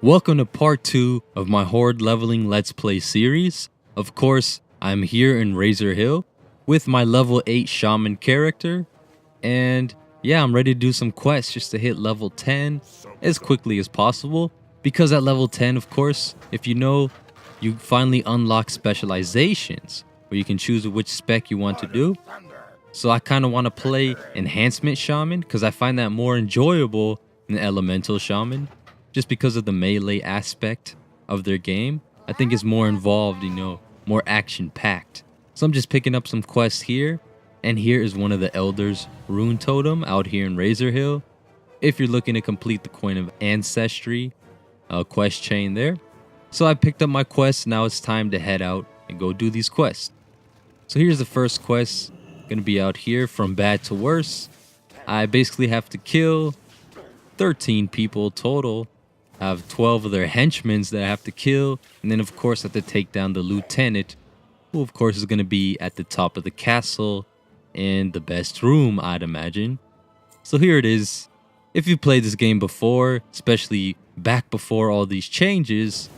Welcome to part 2 of my Horde leveling Let's Play series. Of course, I'm here in Razor Hill with my level 8 Shaman character. And yeah, I'm ready to do some quests just to hit level 10 as quickly as possible. Because at level 10, of course, if you know, you finally unlock specializations where you can choose which spec you want to do. So I kind of want to play Enhancement Shaman because I find that more enjoyable than Elemental Shaman. Just because of the melee aspect of their game. I think it's more involved, more action packed. So I'm just picking up some quests here. And here is one of the Elders Rune Totem out here in Razor Hill. If you're looking to complete the Coin of Ancestry quest chain there. So I picked up my quest. Now it's time to head out and go do these quests. So here's the first quest. Gonna be out here from bad to worse. I basically have to kill 13 people total. I have 12 of their henchmen that I have to kill. And then, of course, I have to take down the lieutenant, who, of course, is going to be at the top of the castle in the best room, I'd imagine. So here it is. If you played this game before, especially back before all these changes,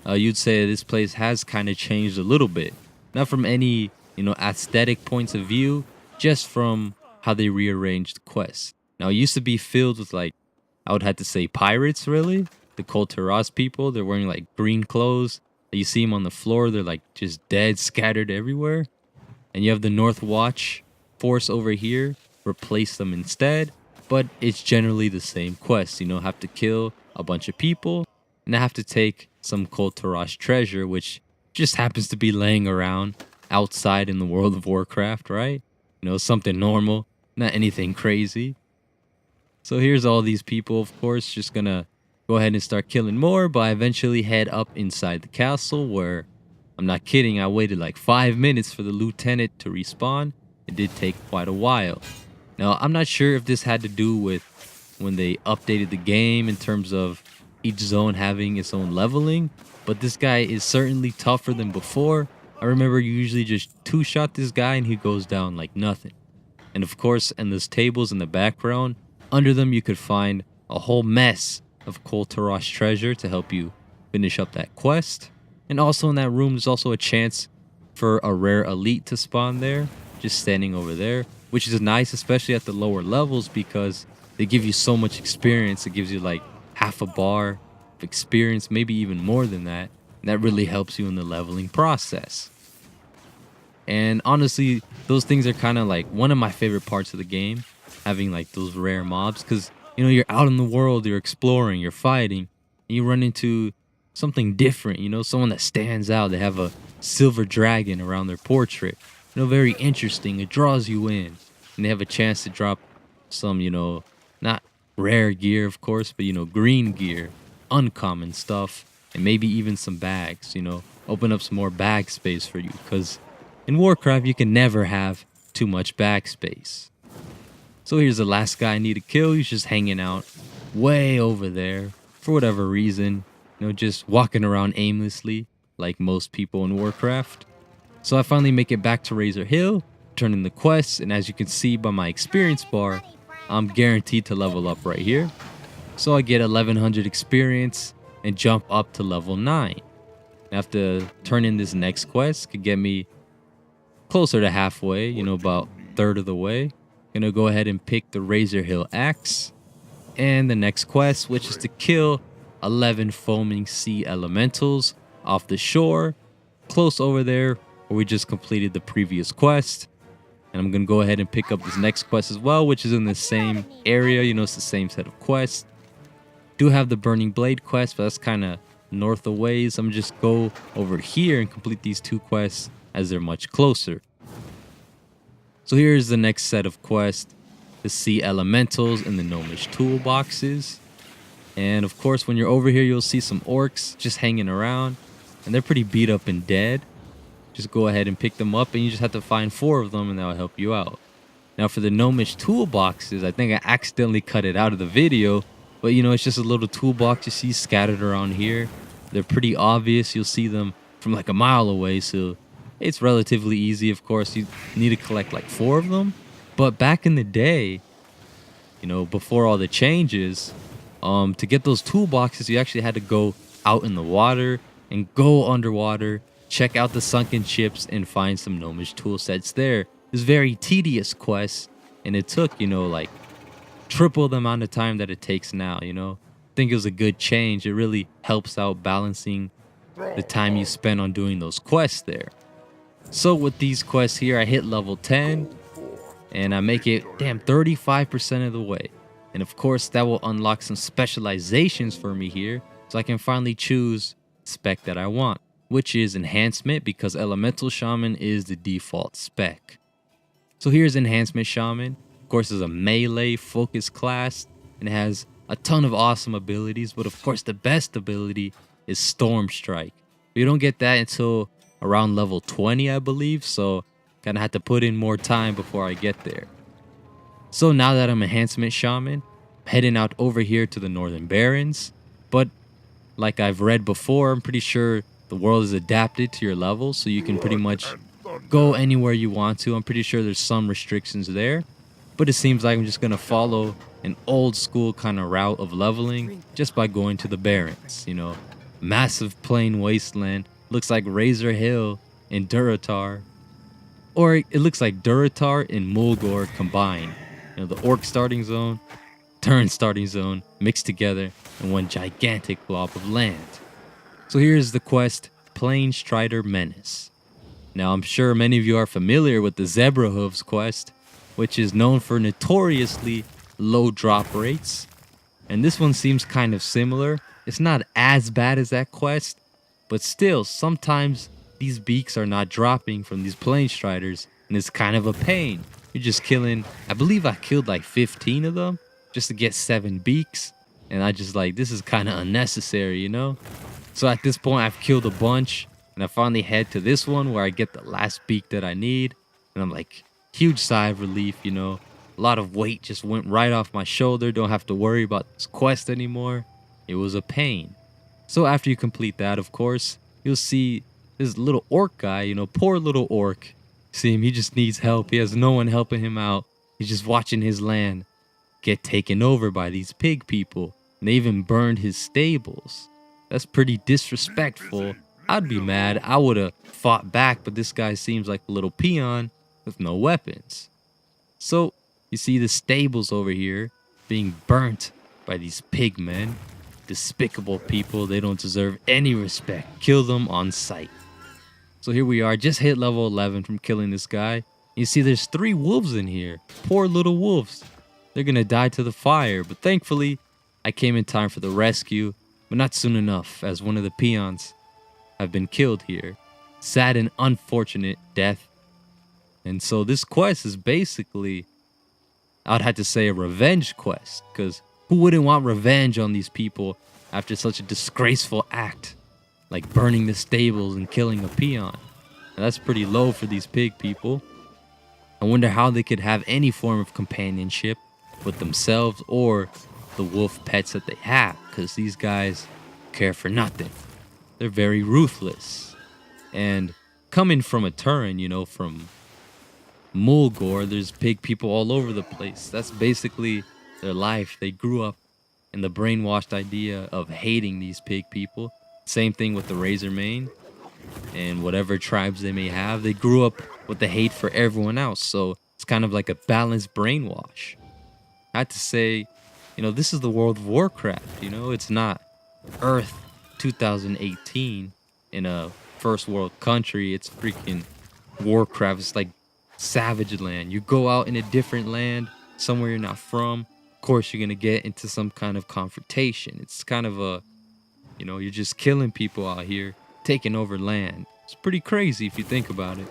you'd say this place has kind of changed a little bit. Not from any, aesthetic points of view, just from how they rearranged the quests. Now, it used to be filled with, I would have to say pirates, really. The Kolteras people, they're wearing green clothes. You see them on the floor, they're just dead, scattered everywhere. And you have the North Watch force over here, replace them instead. But it's generally the same quest, have to kill a bunch of people. And I have to take some Kolteras treasure, which just happens to be laying around outside in the world of Warcraft, right? Something normal, not anything crazy. So here's all these people, of course, just gonna go ahead and start killing more, but I eventually head up inside the castle where, I'm not kidding, I waited 5 minutes for the lieutenant to respawn. It did take quite a while. Now, I'm not sure if this had to do with when they updated the game in terms of each zone having its own leveling, but this guy is certainly tougher than before. I remember you usually just two-shot this guy and he goes down like nothing. And of course, in those tables in the background, under them you could find a whole mess of Kolteras treasure to help you finish up that quest. And also in that room there's also a chance for a rare elite to spawn there, just standing over there, which is nice, especially at the lower levels, because they give you so much experience. It gives you half a bar of experience, maybe even more than that, and that really helps you in the leveling process. And honestly, those things are kind of one of my favorite parts of the game, having those rare mobs, because you're out in the world, you're exploring, you're fighting, and you run into something different, someone that stands out. They have a silver dragon around their portrait, very interesting. It draws you in, and they have a chance to drop some, not rare gear, of course, but, green gear, uncommon stuff, and maybe even some bags, open up some more bag space for you, because in Warcraft, you can never have too much bag space. So here's the last guy I need to kill. He's just hanging out way over there for whatever reason. Just walking around aimlessly like most people in Warcraft. So I finally make it back to Razor Hill, turn in the quests, and as you can see by my experience bar, I'm guaranteed to level up right here. So I get 1100 experience and jump up to level 9. I have to turn in this next quest, could get me closer to halfway, about a third of the way. Gonna go ahead and pick the Razor Hill Axe and the next quest, which is to kill 11 foaming sea elementals off the shore close over there where we just completed the previous quest. And I'm gonna go ahead and pick up this next quest as well, which is in the same area. It's the same set of quests. Do have the Burning Blade quest, but that's kind of north of ways. I'm just go over here and complete these two quests as they're much closer. So here's the next set of quests, the Sea Elementals in the Gnomish toolboxes. And of course, when you're over here, you'll see some orcs just hanging around, and they're pretty beat up and dead. Just go ahead and pick them up, and you just have to find 4 of them, and that'll help you out. Now for the Gnomish toolboxes, I think I accidentally cut it out of the video, but it's just a little toolbox you see scattered around here. They're pretty obvious. You'll see them from a mile away, so it's relatively easy. Of course, you need to collect 4 of them. But back in the day, before all the changes, To get those toolboxes, you actually had to go out in the water and go underwater, check out the sunken ships, and find some gnomish tool sets there. It's very tedious quest, and it took, like triple the amount of time that it takes now, I think it was a good change. It really helps out balancing the time you spend on doing those quests there. So with these quests here, I hit level 10 and I make it, 35% of the way. And of course, that will unlock some specializations for me here, so I can finally choose spec that I want, which is enhancement, because elemental shaman is the default spec. So here's enhancement shaman. Of course, it's a melee focused class and it has a ton of awesome abilities, but of course the best ability is storm strike. You don't get that until around level 20, I believe, so kind of had to put in more time before I get there. So now that I'm enhancement shaman, I'm heading out over here to the Northern Barrens, but like I've read before, I'm pretty sure the world is adapted to your level, so you can pretty much go anywhere you want to. I'm pretty sure there's some restrictions there, but it seems like I'm just gonna follow an old school kind of route of leveling just by going to the Barrens. Massive plain wasteland, looks like Razor Hill and Durotar, or it looks like Durotar and Mulgore combined. The orc starting zone, turn starting zone mixed together in one gigantic blob of land. So here's the quest, Plain Strider Menace. Now I'm sure many of you are familiar with the Zebra Hooves quest, which is known for notoriously low drop rates. And this one seems kind of similar. It's not as bad as that quest, but still, sometimes these beaks are not dropping from these Plain Striders, and it's kind of a pain. You're just killing, I believe I killed like 15 of them just to get 7 beaks. And I just this is kind of unnecessary, So at this point, I've killed a bunch, and I finally head to this one where I get the last beak that I need. And I'm like, huge sigh of relief, A lot of weight just went right off my shoulder. Don't have to worry about this quest anymore. It was a pain. So after you complete that, of course, you'll see this little orc guy, poor little orc. See him, he just needs help. He has no one helping him out. He's just watching his land get taken over by these pig people. And they even burned his stables. That's pretty disrespectful. I'd be mad. I would have fought back, but this guy seems like a little peon with no weapons. So you see the stables over here being burnt by these pig men. Despicable people. They don't deserve any respect. Kill them on sight. So here we are, just hit level 11 from killing this guy. You see there's 3 wolves in here. Poor little wolves. They're gonna die to the fire, but thankfully I came in time for the rescue, but not soon enough, as one of the peons have been killed here. Sad and unfortunate death. And so this quest is basically, I'd have to say, a revenge quest, because who wouldn't want revenge on these people after such a disgraceful act like burning the stables and killing a peon? Now, that's pretty low for these pig people. I wonder how they could have any form of companionship with themselves or the wolf pets that they have, because these guys care for nothing. They're very ruthless. And coming from a Turin, from Mulgore, there's pig people all over the place. That's basically their life. They grew up in the brainwashed idea of hating these pig people. Same thing with the Razor Mane and whatever tribes they may have. They grew up with the hate for everyone else. So it's kind of like a balanced brainwash. I had to say, this is the world of Warcraft. It's not Earth 2018 in a first world country. It's freaking Warcraft. It's like savage land. You go out in a different land, somewhere you're not from. Of course, you're going to get into some kind of confrontation. It's kind of a, you're just killing people out here, taking over land. It's pretty crazy if you think about it.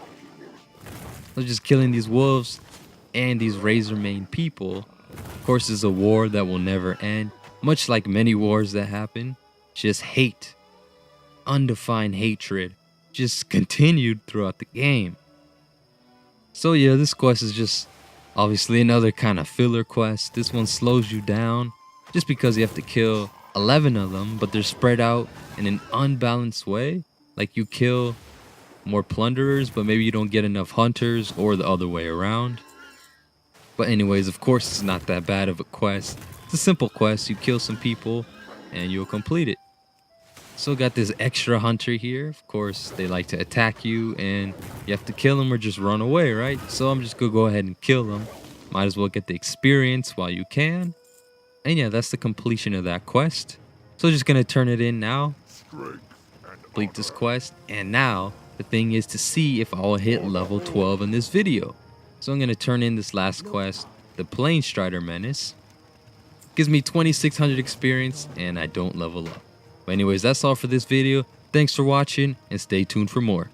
They're just killing these wolves and these Razor Mane people. Of course, it's a war that will never end, much like many wars that happen. Just hate, undefined hatred, just continued throughout the game. So yeah, this quest is just obviously another kind of filler quest. This one slows you down just because you have to kill 11 of them, but they're spread out in an unbalanced way. Like you kill more plunderers, but maybe you don't get enough hunters, or the other way around. But anyways, of course, it's not that bad of a quest. It's a simple quest. You kill some people and you'll complete it. So got this extra hunter here. Of course, they like to attack you and you have to kill them or just run away, right? So I'm just gonna go ahead and kill them. Might as well get the experience while you can. And yeah, that's the completion of that quest. So just gonna turn it in now. Complete this quest. And now the thing is to see if I'll hit level 12 in this video. So I'm gonna turn in this last quest, the Plane Strider Menace. Gives me 2600 experience and I don't level up. But anyways, that's all for this video. Thanks for watching and stay tuned for more.